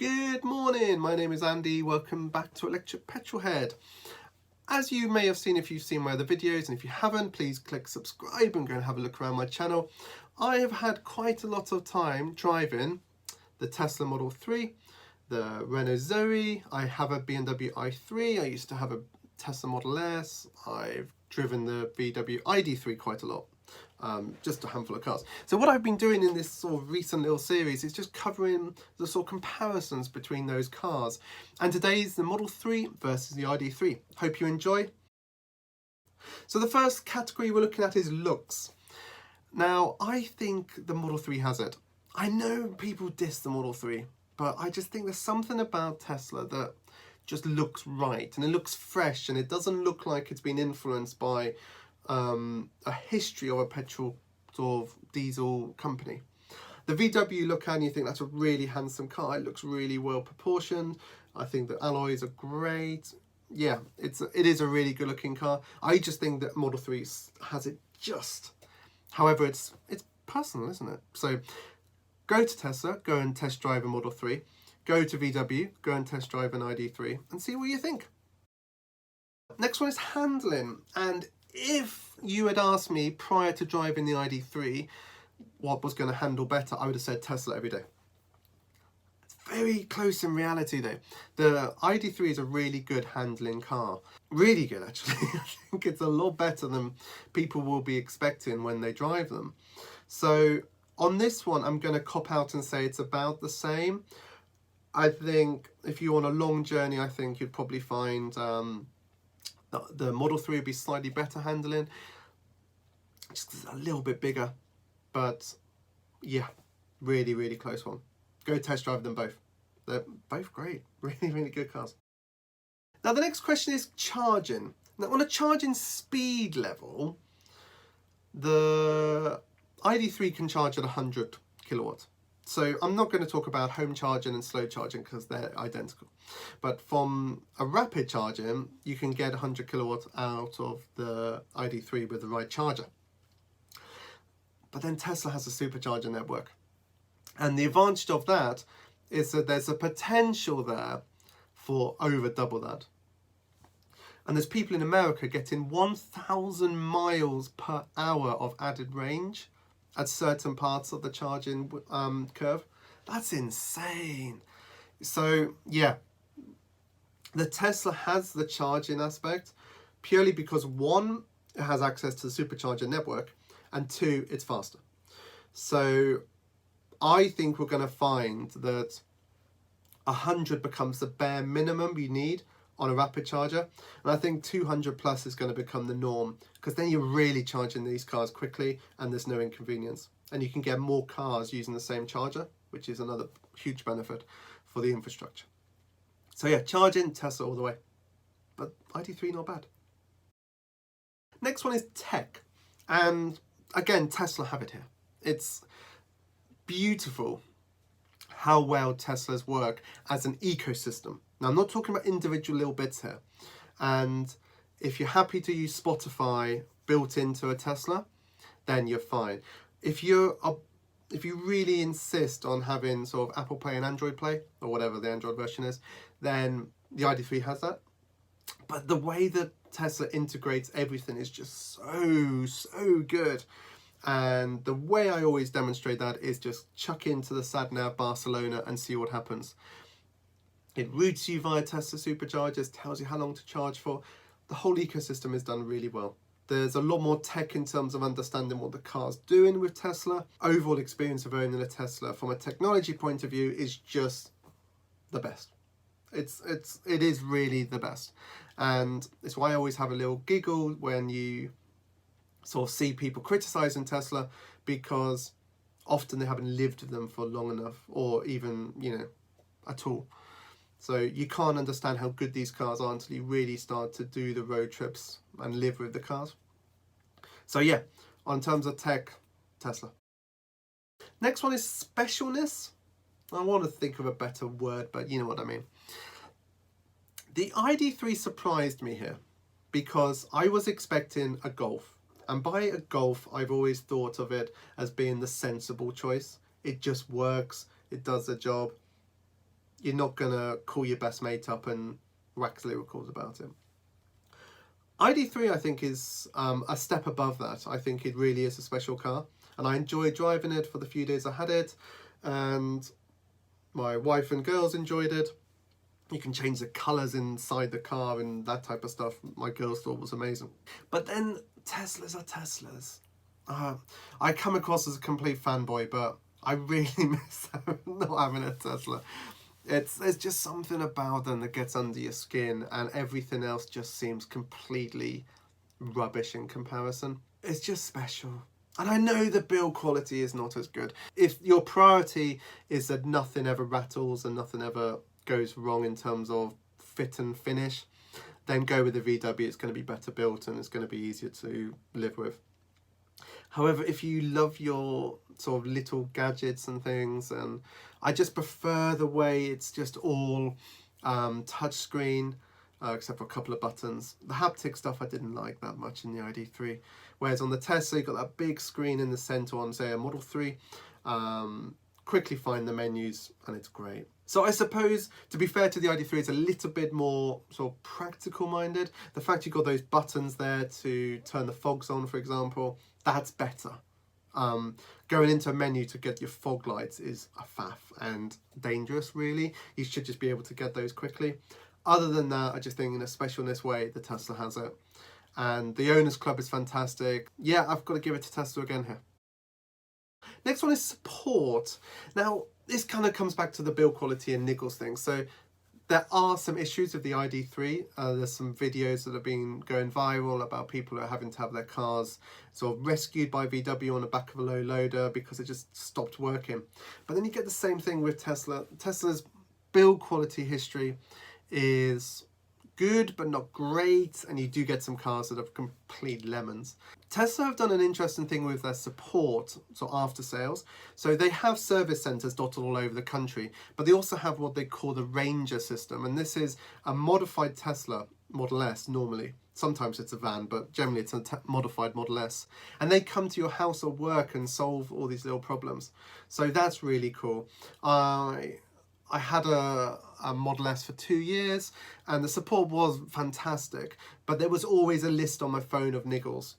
Good morning, my name is Andy. Welcome back to Electric Petrolhead. As you may have seen if you've seen my other videos, and if you haven't, please click subscribe and go and have a look around my channel. I have had quite a lot of time driving the Tesla Model 3, the Renault Zoe, I have a BMW i3, I used to have a Tesla Model S, I've driven the VW ID3 quite a lot. Just a handful of cars. So what I've been doing in this sort of recent little series is just covering the sort of comparisons between those cars. And today's the Model 3 versus the ID3. Hope you enjoy. So the first category we're looking at is looks. Now, I think the Model 3 has it. I know people diss the Model 3, but I just think there's something about Tesla that just looks right, and it looks fresh, and it doesn't look like it's been influenced by a history of a petrol sort of diesel company. The VW you look at and you think that's a really handsome car. It looks really well proportioned. I think the alloys are great. Yeah, it is a really good looking car. I just think that Model 3 has it just. However, it's personal, isn't it? So go to Tesla, go and test drive a Model 3. Go to VW, go and test drive an ID3 and see what you think. Next one is handling, and if you had asked me prior to driving the ID3 what was going to handle better, I would have said Tesla every day. It's very close in reality though. The ID3 is a really good handling car. Really good actually. I think it's a lot better than people will be expecting when they drive them. So on this one I'm going to cop out and say it's about the same. I think if you're on a long journey, I think you'd probably find the Model 3 would be slightly better handling, just 'cause it's a little bit bigger, but yeah, really, really close one. Go test drive them both. They're both great, really, really good cars. Now the next question is charging. Now on a charging speed level, the ID3 can charge at 100 kilowatts. So I'm not going to talk about home charging and slow charging because they're identical. But from a rapid charging, you can get 100 kilowatts out of the ID3 with the right charger. But then Tesla has a supercharger network. And the advantage of that is that there's a potential there for over double that. And there's people in America getting 1,000 miles per hour of added range at certain parts of the charging curve. That's insane. So yeah, the Tesla has the charging aspect purely because one, it has access to the supercharger network, and two, it's faster. So I think we're going to find that 100 becomes the bare minimum you need on a rapid charger, and I think 200 plus is going to become the norm, because then you're really charging these cars quickly and there's no inconvenience, and you can get more cars using the same charger, which is another huge benefit for the infrastructure. So yeah, charging Tesla all the way, but ID3 not bad. Next one is tech, and again Tesla have it here. It's beautiful how well Teslas work as an ecosystem. Now, I'm not talking about individual little bits here. And if you're happy to use Spotify built into a Tesla, then you're fine. If you really insist on having sort of Apple Play and Android Play, or whatever the Android version is, then the ID3 has that. But the way that Tesla integrates everything is just so good. And the way I always demonstrate that is just chuck into the sat-nav Barcelona and see what happens. It routes you via Tesla superchargers, tells you how long to charge for. The whole ecosystem is done really well. There's a lot more tech in terms of understanding what the car's doing with Tesla. Overall experience of owning a Tesla from a technology point of view is just the best. It is really the best. And it's why I always have a little giggle when you sort of see people criticizing Tesla, because often they haven't lived with them for long enough, or even, at all. So you can't understand how good these cars are until you really start to do the road trips and live with the cars. So yeah, on terms of tech, Tesla. Next one is specialness. I want to think of a better word, but you know what I mean. The ID3 surprised me here because I was expecting a Golf. And by a Golf, I've always thought of it as being the sensible choice. It just works, it does the job. you're not going to call your best mate up and wax lyricals about it. ID3 I think is a step above that. I think it really is a special car, and I enjoyed driving it for the few days I had it, and my wife and girls enjoyed it. You can change the colours inside the car and that type of stuff. My girls thought was amazing. But then Teslas are Teslas. I come across as a complete fanboy, but I really miss not having a Tesla. There's just something about them that gets under your skin, and everything else just seems completely rubbish in comparison. It's just special. And I know the build quality is not as good. If your priority is that nothing ever rattles and nothing ever goes wrong in terms of fit and finish, then go with the VW. It's going to be better built and it's going to be easier to live with. However, if you love your sort of little gadgets and things, and I just prefer the way it's just all touchscreen, except for a couple of buttons. The haptic stuff I didn't like that much in the ID3. Whereas on the Tesla, you've got that big screen in the center on, say, a Model 3. Quickly find the menus, and it's great. So I suppose, to be fair to the ID3, it's a little bit more sort of practical minded. The fact you've got those buttons there to turn the fogs on, for example, that's better. Going into a menu to get your fog lights is a faff and dangerous, really. You should just be able to get those quickly. Other than that, I just think in a specialness way, the Tesla has it. And the Owners Club is fantastic. Yeah, I've got to give it to Tesla again here. Next one is support. Now, this kind of comes back to the build quality and niggles thing. So there are some issues with the ID3. There's some videos that have been going viral about people who are having to have their cars sort of rescued by VW on the back of a low loader because it just stopped working. But then you get the same thing with Tesla. Tesla's build quality history is good but not great, and you do get some cars that are complete lemons. Tesla have done an interesting thing with their support, so after sales. So they have service centres dotted all over the country, but they also have what they call the Ranger system, and this is a modified Tesla Model S normally. Sometimes it's a van, but generally it's a modified Model S. And they come to your house or work and solve all these little problems. So that's really cool. I had a Model S for 2 years, and the support was fantastic, but there was always a list on my phone of niggles.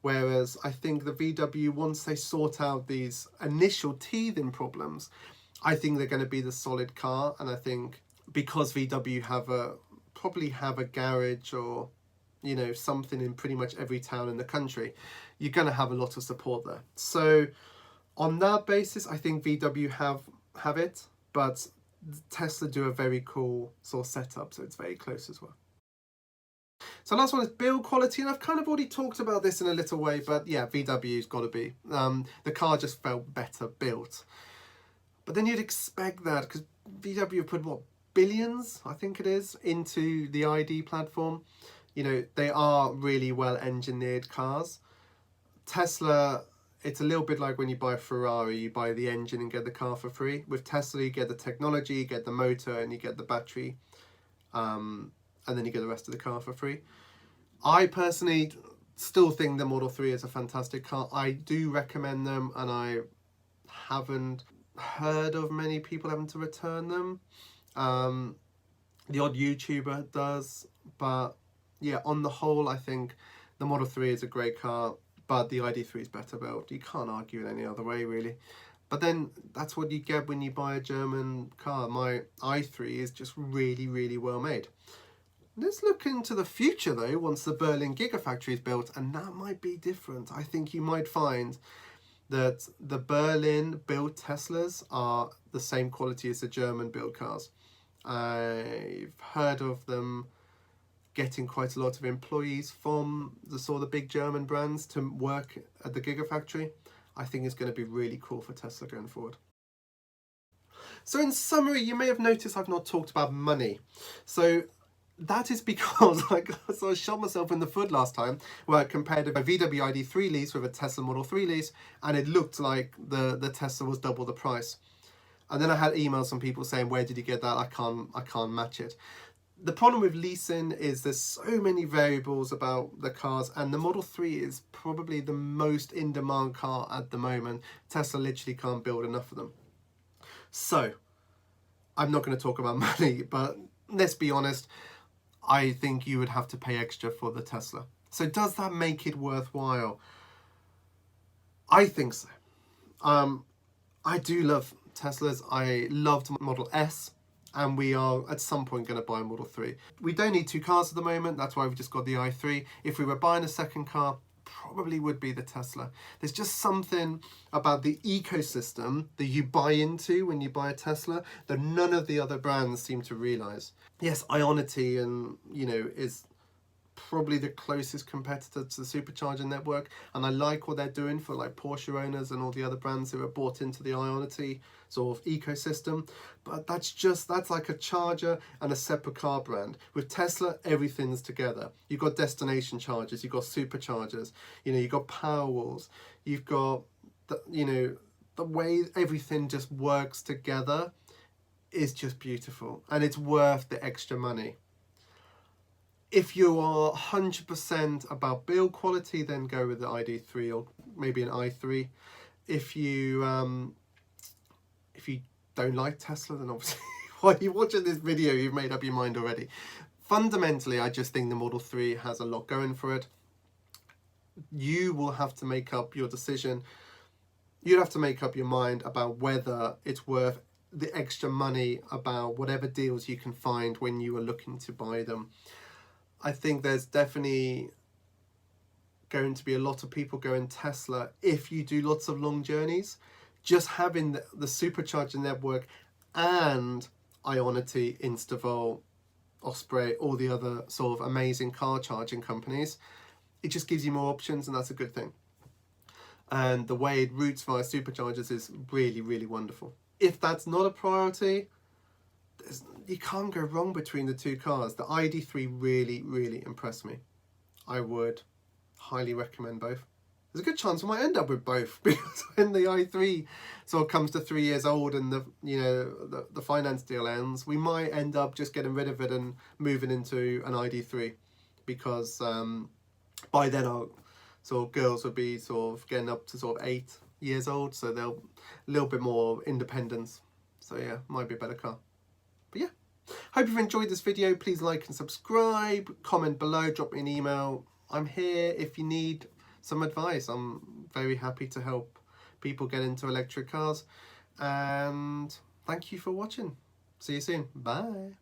Whereas I think the VW, once they sort out these initial teething problems, I think they're going to be the solid car. And I think because VW probably have a garage or, you know, something in pretty much every town in the country, you're going to have a lot of support there. So on that basis, I think VW have it, but Tesla do a very cool sort of setup, so it's very close as well. So last one is build quality, and I've kind of already talked about this in a little way, but yeah, VW's got to be. The car just felt better built. But then you'd expect that, because VW put, what, billions, I think it is, into the ID platform. You know, they are really well-engineered cars. Tesla, it's a little bit like when you buy a Ferrari, you buy the engine and get the car for free. With Tesla, you get the technology, you get the motor, and you get the battery. And then you get the rest of the car for free. I personally still think the Model 3 is a fantastic car. I do recommend them, and I haven't heard of many people having to return them. The odd YouTuber does, but yeah, on the whole, I think the Model 3 is a great car, but the ID3 is better built. You can't argue it any other way, really. But then that's what you get when you buy a German car. My i3 is just really, really well made. Let's look into the future though, once the Berlin Gigafactory is built, and that might be different. I think you might find that the Berlin built Teslas are the same quality as the German built cars. I've heard of them getting quite a lot of employees from the big German brands to work at the Gigafactory. I think it's going to be really cool for Tesla going forward. So in summary, you may have noticed I've not talked about money. So that is because I sort of shot myself in the foot last time, where I compared a VW ID3 lease with a Tesla Model 3 lease, and it looked like the Tesla was double the price. And then I had emails from people saying, where did you get that? I can't match it. The problem with leasing is there's so many variables about the cars, and the Model 3 is probably the most in-demand car at the moment. Tesla literally can't build enough of them. So, I'm not going to talk about money, but let's be honest, I think you would have to pay extra for the Tesla. So does that make it worthwhile? I think so. I do love Teslas. I loved Model S, and we are at some point going to buy a Model 3. We don't need 2 cars at the moment. That's why we've just got the i3. If we were buying a second car, probably would be the Tesla. There's just something about the ecosystem that you buy into when you buy a Tesla that none of the other brands seem to realize. Yes, Ionity and is probably the closest competitor to the supercharger network, and I like what they're doing for like Porsche owners and all the other brands who are bought into the Ionity sort of ecosystem. But that's like a charger and a separate car brand. With Tesla, everything's together. You've got destination chargers, you've got superchargers, you've got power walls, you've got the way everything just works together is just beautiful, and it's worth the extra money. If you are 100% about build quality, then go with the ID3 or maybe an i3. If you don't like Tesla, then obviously while you're watching this video, you've made up your mind already. Fundamentally, I just think the Model 3 has a lot going for it. You will have to make up your decision. You'd have to make up your mind about whether it's worth the extra money, about whatever deals you can find when you are looking to buy them. I think there's definitely going to be a lot of people going Tesla if you do lots of long journeys. Just having the supercharger network and Ionity, Instavolt, Osprey, all the other sort of amazing car charging companies, it just gives you more options, and that's a good thing. And the way it routes via superchargers is really, really wonderful. If that's not a priority, you can't go wrong between the 2 cars. The ID3 really, really impressed me. I would highly recommend both. There's a good chance I might end up with both, because when the i3 sort of comes to 3 years old and the finance deal ends, we might end up just getting rid of it and moving into an ID3, because by then our sort of girls would be sort of getting up to sort of 8 years old, so they'll a little bit more independence. So yeah, might be a better car. But yeah, hope you've enjoyed this video. Please like and subscribe, comment below, drop me an email. I'm here if you need some advice. I'm very happy to help people get into electric cars. And thank you for watching. See you soon. Bye.